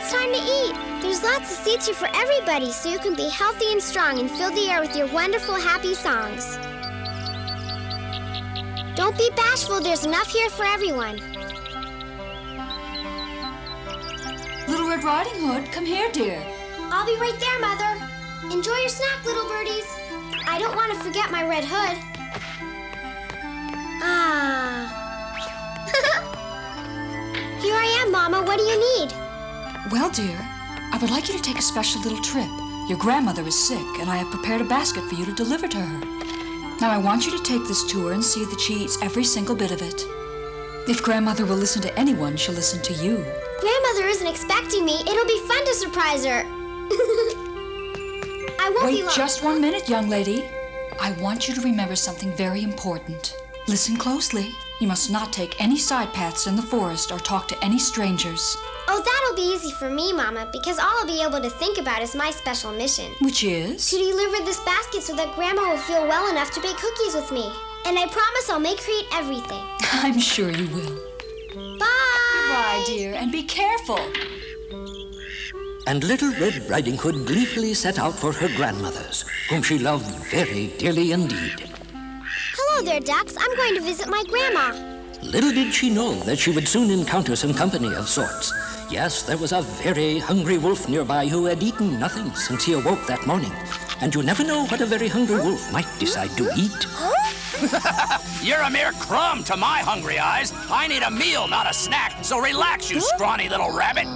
it's time to eat. There's lots of seats here for everybody, so you can be healthy and strong and fill the air with your wonderful, happy songs. Don't be bashful, there's enough here for everyone. Little Red Riding Hood, come here, dear. I'll be right there, Mother. Enjoy your snack, little birdies. I don't want to forget my red hood. Here I am, Mama. What do you need? Well, dear, I would like you to take a special little trip. Your grandmother is sick, and I have prepared a basket for you to deliver to her. Now, I want you to take this to her and see that she eats every single bit of it. If grandmother will listen to anyone, she'll listen to you. Grandmother isn't expecting me. It'll be fun to surprise her. I won't be long. Wait just 1 minute, young lady. I want you to remember something very important. Listen closely. You must not take any side paths in the forest or talk to any strangers. Oh, that'll be easy for me, Mama, because all I'll be able to think about is my special mission. Which is? To deliver this basket so that Grandma will feel well enough to bake cookies with me. And I promise I'll make her eat everything. I'm sure you will. Bye! Goodbye, dear, and be careful. And Little Red Riding Hood gleefully set out for her grandmother's, whom she loved very dearly indeed. Hello there, ducks. I'm going to visit my grandma. Little did she know that she would soon encounter some company of sorts. Yes, there was a very hungry wolf nearby who had eaten nothing since he awoke that morning. And you never know what a very hungry wolf might decide to eat. You're a mere crumb to my hungry eyes. I need a meal, not a snack, so relax, you scrawny little rabbit.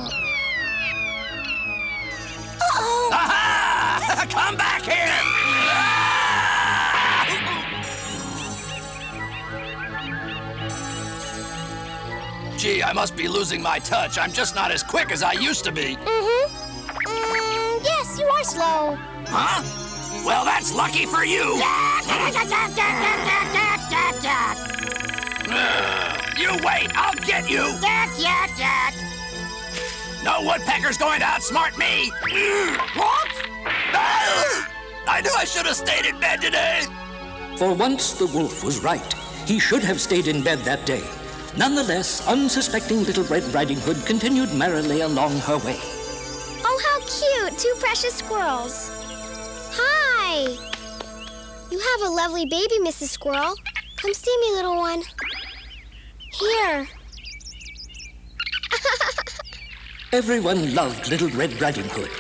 Uh-oh! Aha! Come back here! Gee, I must be losing my touch. I'm just not as quick as I used to be. Yes, you are slow. Huh? Well, that's lucky for you. You wait, I'll get you. No woodpecker's going to outsmart me. What? I knew I should have stayed in bed today. For once, the wolf was right. He should have stayed in bed that day. Nonetheless, unsuspecting Little Red Riding Hood continued merrily along her way. Oh, how cute! 2 precious squirrels. Hi! You have a lovely baby, Mrs. Squirrel. Come see me, little one. Here. Everyone loved Little Red Riding Hood.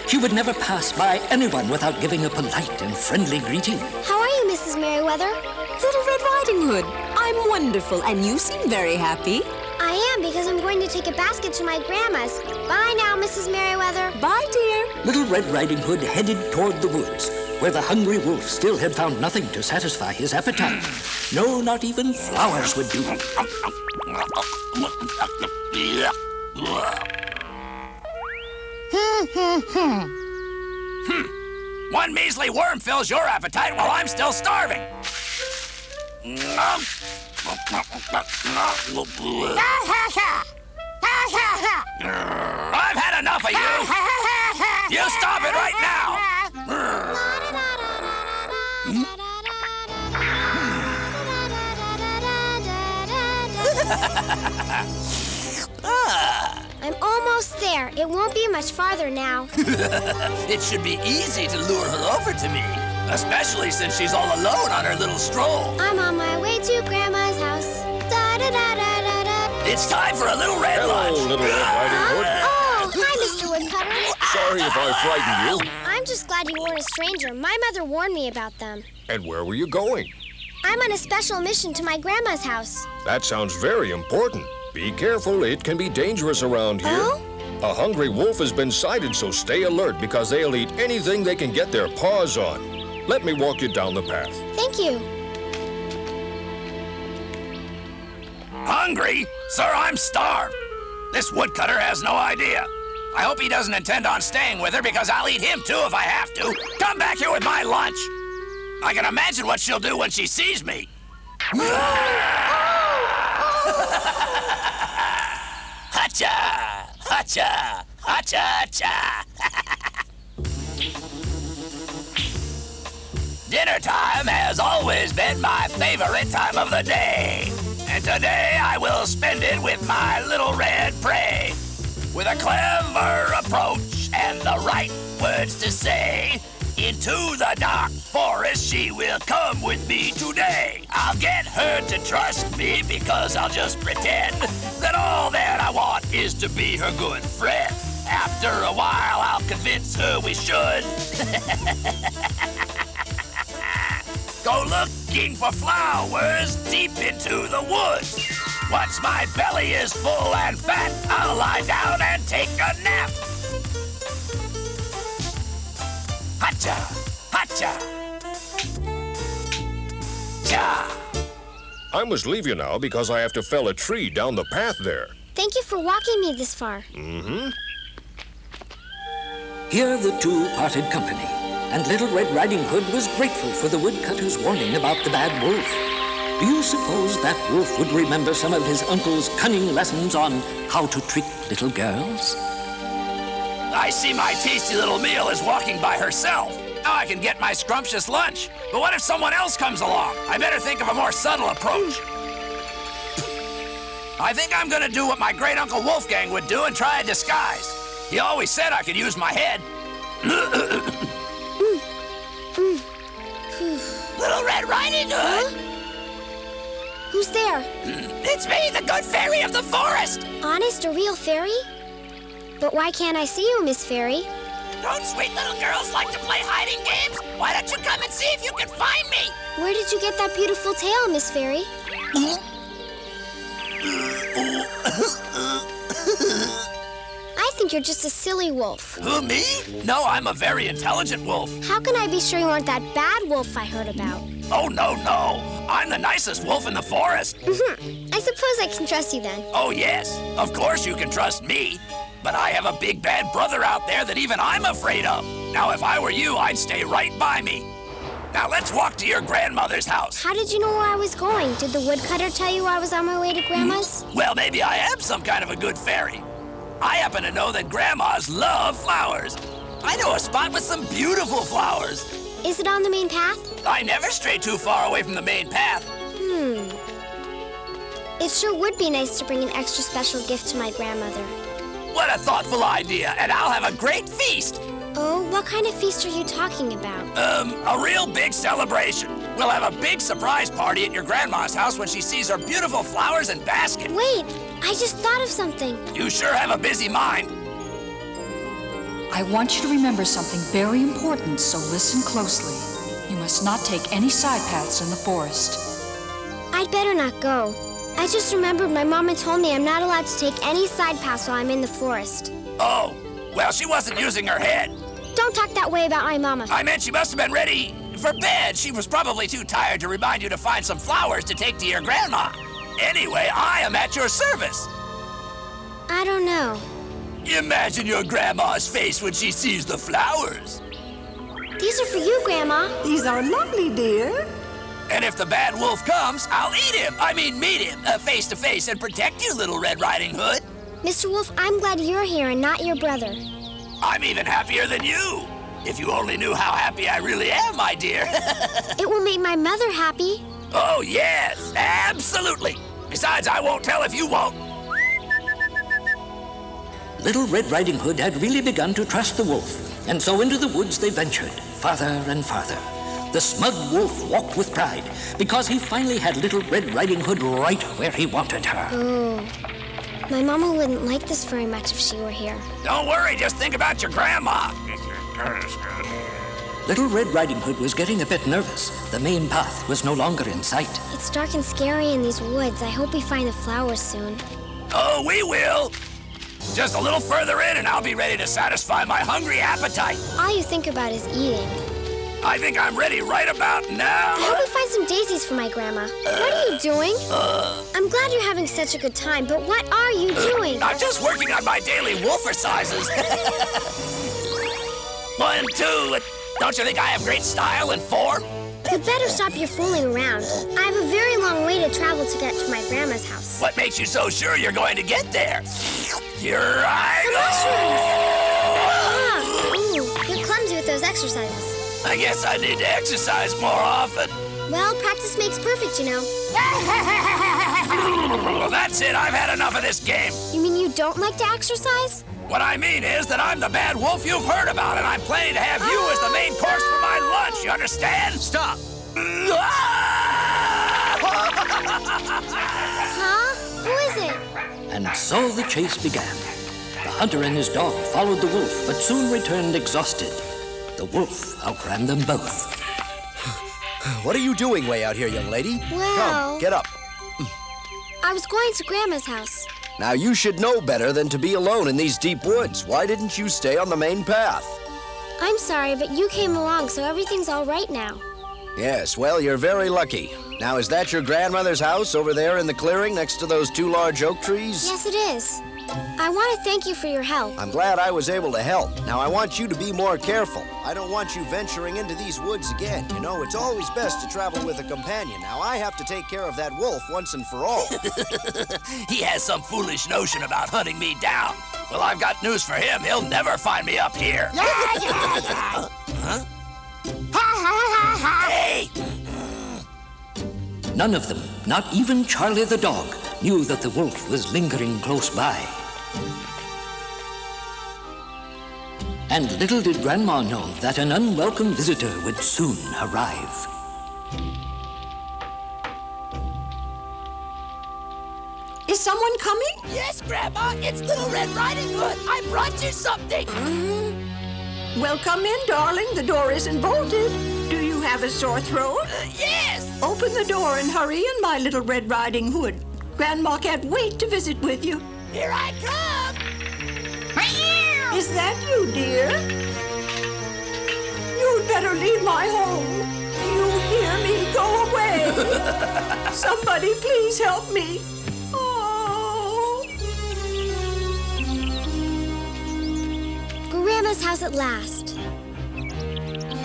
She would never pass by anyone without giving a polite and friendly greeting. How are you, Mrs. Merriweather? Little Red Riding Hood, I'm wonderful, and you seem very happy. I am, because I'm going to take a basket to my grandma's. Bye now, Mrs. Merriweather. Bye, dear. Little Red Riding Hood headed toward the woods, where the hungry wolf still had found nothing to satisfy his appetite. No, not even flowers would do. One measly worm fills your appetite while I'm still starving. I've had enough of you. You stop it right now. I'm almost there. It won't be much farther now. It should be easy to lure her over to me, especially since she's all alone on her little stroll. I'm on my way to Grandma's house. Da-da-da-da-da-da. It's time for a little red lunch. Hello, Little Red Riding Hood. Oh, hi, Mr. Woodcutter. Sorry if I frightened you. I'm just glad you weren't a stranger. My mother warned me about them. And where were you going? I'm on a special mission to my grandma's house. That sounds very important. Be careful, it can be dangerous around here. Oh? A hungry wolf has been sighted, so stay alert because they'll eat anything they can get their paws on. Let me walk you down the path. Thank you. Hungry? Sir, I'm starved. This woodcutter has no idea. I hope he doesn't intend on staying with her because I'll eat him too if I have to. Come back here with my lunch. I can imagine what she'll do when she sees me. Hacha! Hacha! Hacha! Hacha! Dinner time has always been my favorite time of the day. And today I will spend it with my little red prey. with a clever approach and the right words to say. Into the dark forest she will come with me today. I'll get her to trust me because I'll just pretend that all that I want is to be her good friend. After a while, I'll convince her we should go looking for flowers deep into the woods. Once my belly is full and fat, I'll lie down and take a nap. Hacha! Hacha! Cha! I must leave you now because I have to fell a tree down the path there. Thank you for walking me this far. Here the two parted company, and Little Red Riding Hood was grateful for the woodcutter's warning about the bad wolf. Do you suppose that wolf would remember some of his uncle's cunning lessons on how to trick little girls? I see my tasty little meal is walking by herself. Now I can get my scrumptious lunch. But what if someone else comes along? I better think of a more subtle approach. I think I'm gonna do what my great Uncle Wolfgang would do and try a disguise. He always said I could use my head. Little Red Riding Hood! Who's there? It's me, the good fairy of the forest! Honest, a real fairy? But why can't I see you, Miss Fairy? Don't sweet little girls like to play hiding games? Why don't you come and see if you can find me? Where did you get that beautiful tail, Miss Fairy? I think you're just a silly wolf. Who, me? No, I'm a very intelligent wolf. How can I be sure you aren't that bad wolf I heard about? Oh, no. I'm the nicest wolf in the forest. I suppose I can trust you then. Oh, yes. Of course you can trust me. But I have a big bad brother out there that even I'm afraid of. Now, if I were you, I'd stay right by me. Now, let's walk to your grandmother's house. How did you know where I was going? Did the woodcutter tell you I was on my way to Grandma's? Well, maybe I am some kind of a good fairy. I happen to know that grandmas love flowers. I know a spot with some beautiful flowers. Is it on the main path? I never stray too far away from the main path. It sure would be nice to bring an extra special gift to my grandmother. What a thoughtful idea, and I'll have a great feast. Oh, what kind of feast are you talking about? A real big celebration. We'll have a big surprise party at your grandma's house when she sees her beautiful flowers and basket. Wait, I just thought of something. You sure have a busy mind. I want you to remember something very important, so listen closely. You must not take any side paths in the forest. I'd better not go. I just remembered my mama told me I'm not allowed to take any side paths while I'm in the forest. Oh, well, she wasn't using her head. Don't talk that way about my mama. I meant she must have been ready for bed. She was probably too tired to remind you to find some flowers to take to your grandma. Anyway, I am at your service. I don't know. Imagine your grandma's face when she sees the flowers. These are for you, Grandma. These are lovely, dear. And if the bad wolf comes, I'll eat him. Meet him face to face and protect you, Little Red Riding Hood. Mr. Wolf, I'm glad you're here and not your brother. I'm even happier than you. If you only knew how happy I really am, my dear. It will make my mother happy. Oh, yes, absolutely. Besides, I won't tell if you won't. Little Red Riding Hood had really begun to trust the wolf, and so into the woods they ventured, farther and farther. The smug wolf walked with pride, because he finally had Little Red Riding Hood right where he wanted her. Oh, my mama wouldn't like this very much if she were here. Don't worry, just think about your grandma. Little Red Riding Hood was getting a bit nervous. The main path was no longer in sight. It's dark and scary in these woods. I hope we find the flowers soon. Oh, we will. Just a little further in and I'll be ready to satisfy my hungry appetite. All you think about is eating. I think I'm ready right about now. I hope we find some daisies for my grandma. What are you doing? I'm glad you're having such a good time, but what are you doing? I'm just working on my daily wolfercises. 1, 2, don't you think I have great style and form? You better stop your fooling around. I have a very long way to travel to get to my grandma's house. What makes you so sure you're going to get there? Here I Some mushrooms! Ooh, you're clumsy with those exercises. I guess I need to exercise more often. Well, practice makes perfect, you know. Well, that's it. I've had enough of this game. You mean you don't like to exercise? What I mean is that I'm the bad wolf you've heard about, and I'm planning to have you as the main course for my lunch. You understand? Stop! Huh? Who is it? And so the chase began. The hunter and his dog followed the wolf, but soon returned exhausted. The wolf outran them both. What are you doing way out here, young lady? Well... Come, get up. I was going to Grandma's house. Now, you should know better than to be alone in these deep woods. Why didn't you stay on the main path? I'm sorry, but you came along, so everything's all right now. Yes, well, you're very lucky. Now, is that your grandmother's house over there in the clearing next to those 2 large oak trees? Yes, it is. I want to thank you for your help. I'm glad I was able to help. Now, I want you to be more careful. I don't want you venturing into these woods again. You know, it's always best to travel with a companion. Now, I have to take care of that wolf once and for all. He has some foolish notion about hunting me down. Well, I've got news for him. He'll never find me up here. Huh? Hey! None of them, not even Charlie the dog, knew that the wolf was lingering close by. And little did Grandma know that an unwelcome visitor would soon arrive. Is someone coming? Yes, Grandma, it's Little Red Riding Hood. I brought you something. Well, come in, darling. The door isn't bolted. Do you have a sore throat? Yes! Open the door and hurry in, my Little Red Riding Hood. Grandma can't wait to visit with you. Here I come! Is that you, dear? You'd better leave my home. You hear me? Go away. Somebody please help me. Oh. Grandma's house at last.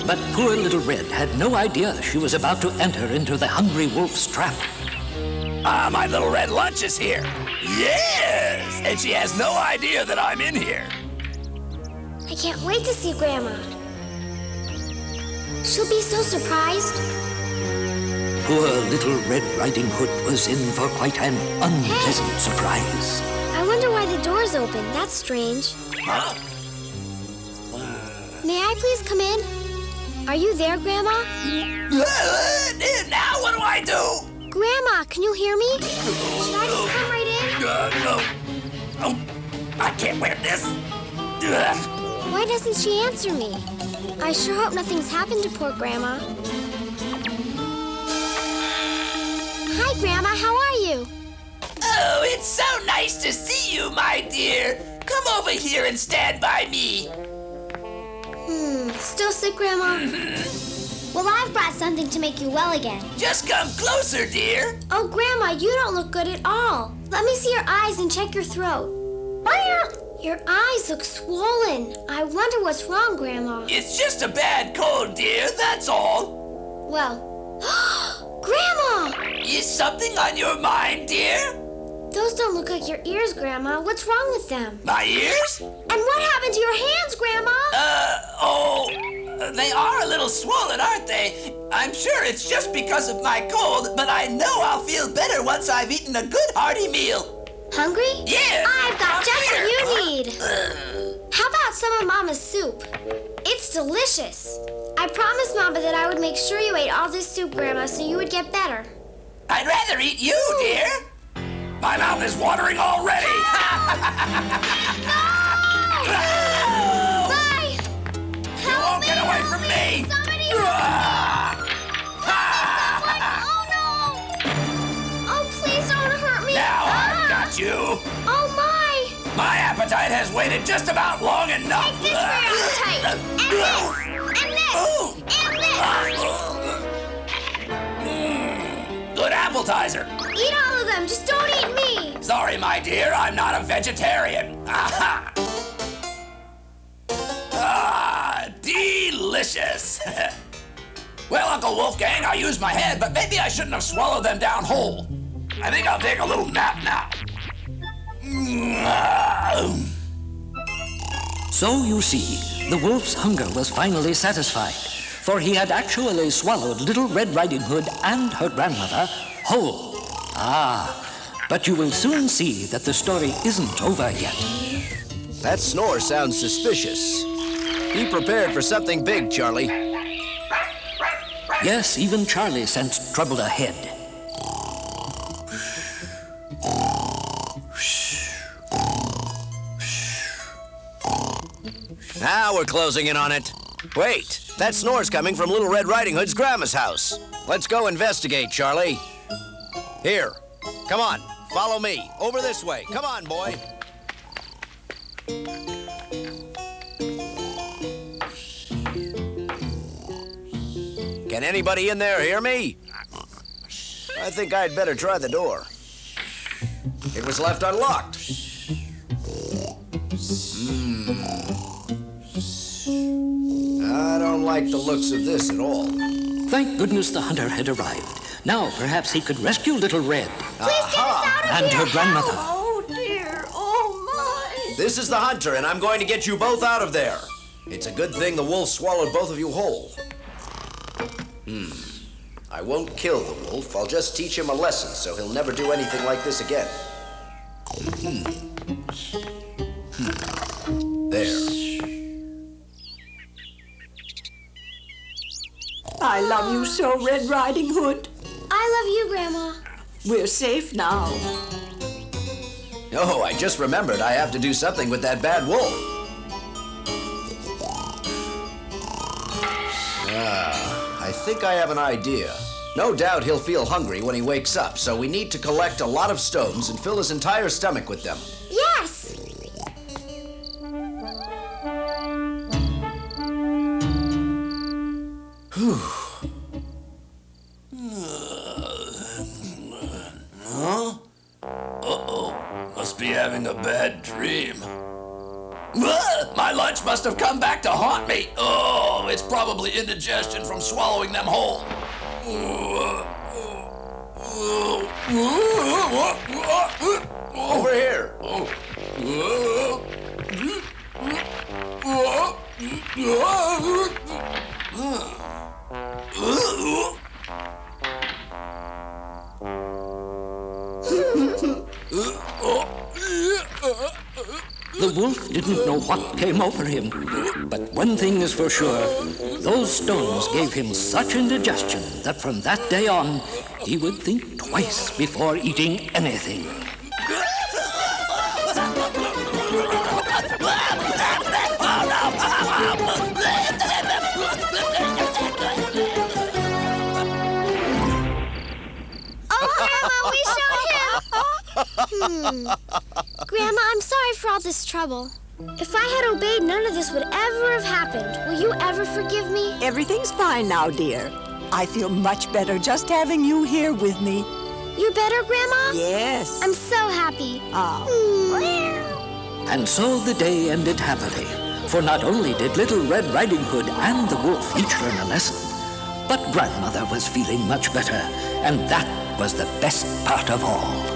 But poor Little Red had no idea she was about to enter into the hungry wolf's trap. Ah, my Little Red Lunch is here. Yes! And she has no idea that I'm in here. I can't wait to see Grandma. She'll be so surprised. Poor Little Red Riding Hood was in for quite an unpleasant surprise. I wonder why the door's open. That's strange. Huh? May I please come in? Are you there, Grandma? Now what do I do? Grandma, can you hear me? Should I just come right in? No. Oh, I can't wear this. Why doesn't she answer me? I sure hope nothing's happened to poor Grandma. Hi, Grandma. How are you? Oh, it's so nice to see you, my dear. Come over here and stand by me. Still sick, Grandma? Well, I've brought something to make you well again. Just come closer, dear. Oh, Grandma, you don't look good at all. Let me see your eyes and check your throat. Your eyes look swollen. I wonder what's wrong, Grandma. It's just a bad cold, dear, that's all. Well, Grandma! Is something on your mind, dear? Those don't look like your ears, Grandma. What's wrong with them? My ears? And what happened to your hands, Grandma? They are a little swollen, aren't they? I'm sure it's just because of my cold, but I know I'll feel better once I've eaten a good hearty meal. Hungry? Yeah. I've got Come just here. what you need. How about some of Mama's soup? It's delicious. I promised Mama that I would make sure you ate all this soup, Grandma, so you would get better. I'd rather eat you, dear. My mouth is watering already. Bye! You won't get away from me. Somebody someone! Oh, no! Oh, please don't hurt me. Now I've got you. Oh, my! My appetite has waited just about long enough. Take this for your appetite. And this! And this! Ooh. And this! Good appetizer. Eat all of them. Just don't eat me. Sorry, my dear, I'm not a vegetarian. Aha! Ah, delicious. Well, Uncle Wolfgang, I used my head, but maybe I shouldn't have swallowed them down whole. I think I'll take a little nap now. So you see, the wolf's hunger was finally satisfied, for he had actually swallowed Little Red Riding Hood and her grandmother whole. Ah, But you will soon see that the story isn't over yet. That snore sounds suspicious. Be prepared for something big, Charlie. Yes, even Charlie sensed trouble ahead. Now we're closing in on it. Wait, that snore's coming from Little Red Riding Hood's grandma's house. Let's go investigate, Charlie. Here, come on, follow me. Over this way. Come on, boy. Can anybody in there hear me? I think I'd better try the door. It was left unlocked. I don't like the looks of this at all. Thank goodness the hunter had arrived. Now perhaps he could rescue Little Red. Please get us out of And here. her grandmother. Oh, dear. Oh, my. This is the hunter, and I'm going to get you both out of there. It's a good thing the wolf swallowed both of you whole. I won't kill the wolf. I'll just teach him a lesson so he'll never do anything like this again. There. I love you so, Red Riding Hood. I love you, Grandma. We're safe now. Oh, I just remembered I have to do something with that bad wolf. I think I have an idea. No doubt he'll feel hungry when he wakes up, so we need to collect a lot of stones and fill his entire stomach with them. Yes. Must be having a bad dream. My lunch must have come back to haunt me. Oh, it's probably indigestion from swallowing them whole. Over here. The wolf didn't know what came over him. But one thing is for sure, those stones gave him such indigestion that from that day on, he would think twice before eating anything. Grandma, I'm sorry for all this trouble. If I had obeyed, none of this would ever have happened. Will you ever forgive me? Everything's fine now, dear. I feel much better just having you here with me. You're better, Grandma? Yes. I'm so happy. And so the day ended happily. For not only did Little Red Riding Hood and the wolf each learn a lesson, but Grandmother was feeling much better, and that was the best part of all.